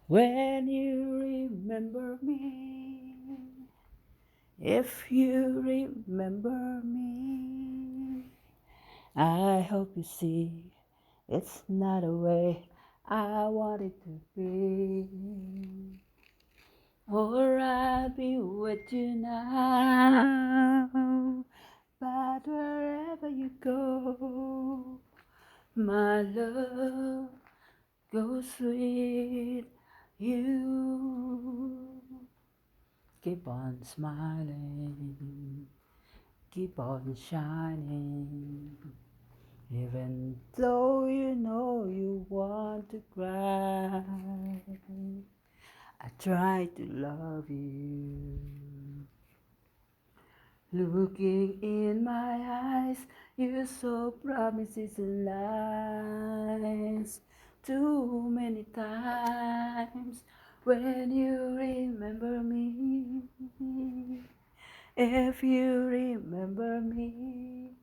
When you remember me, if you remember me, I hope you see it's not a way I want it to be. Or I'll be with you now, but wherever you go, my love goes with you. Keep on smiling, keep on shining, even though you know you want to cry. I try to love you. Looking in my eyes, you saw promises and lies. Too many times when you remember me. If you remember me,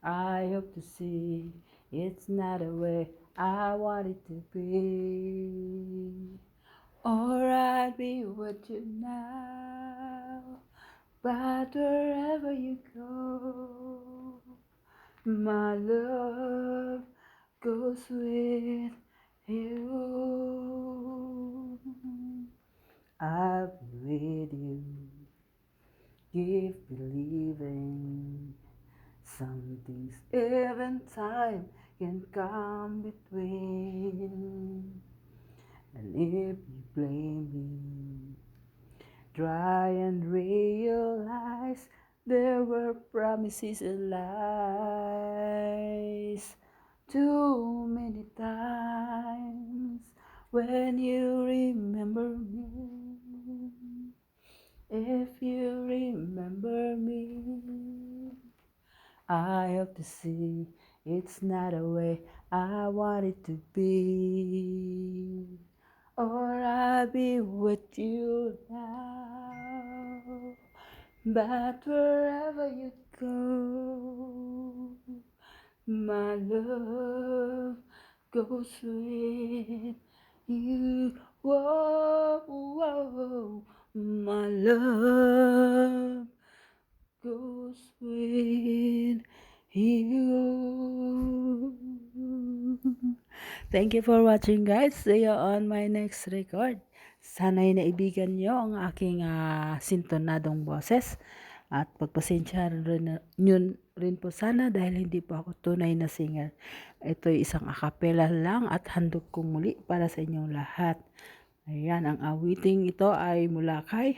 I hope to see it's not a way I want it to be. Or I'd be with you now, but wherever you go, my love goes with you. I'll be with you, keep believing. Some things even time can come between. And if you blame me, try and realize there were promises and lies. Too many times when you remember me. If you remember me, I hope to see it's not a way I want it to be. Or I'll be with you now. But wherever you go, my love goes with you. Whoa, whoa, my love goes with you. Thank you for watching, guys. See you on my next record. Sana'y naibigan nyo ang aking sintonadong boses. At pagpasensya nyo rin po sana dahil hindi po ako tunay na singer. Ito'y isang acapella lang at handog kong muli para sa inyong lahat. Ayan, ang awiting ito ay mula kay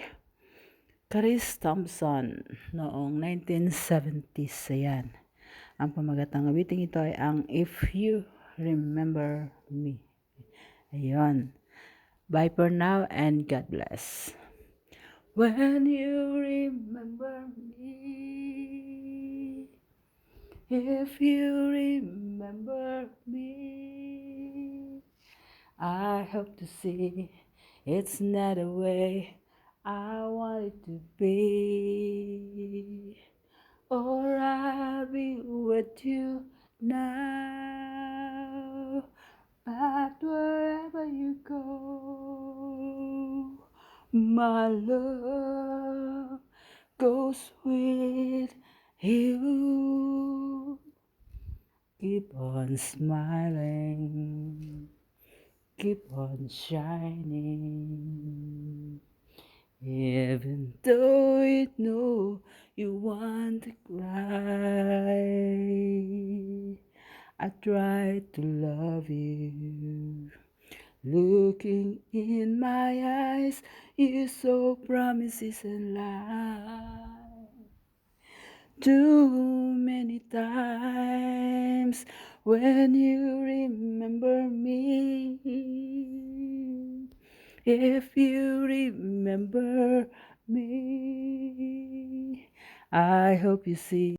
Chris Thompson noong 1970s. Ayan. Ang pamagat ng awiting ito ay ang If You Remember Me. Ayun. Bye for now and God bless. When you remember me, if you remember me, I hope to see it's not a way I want it to be. Or I'll be with you now. But wherever you go, my love goes with you. Keep on smiling, keep on shining. Even though you know you want to cry, I try to love you. Looking in my eyes, you saw promises and lies. Too many times when you remember me. If you remember me, I hope you see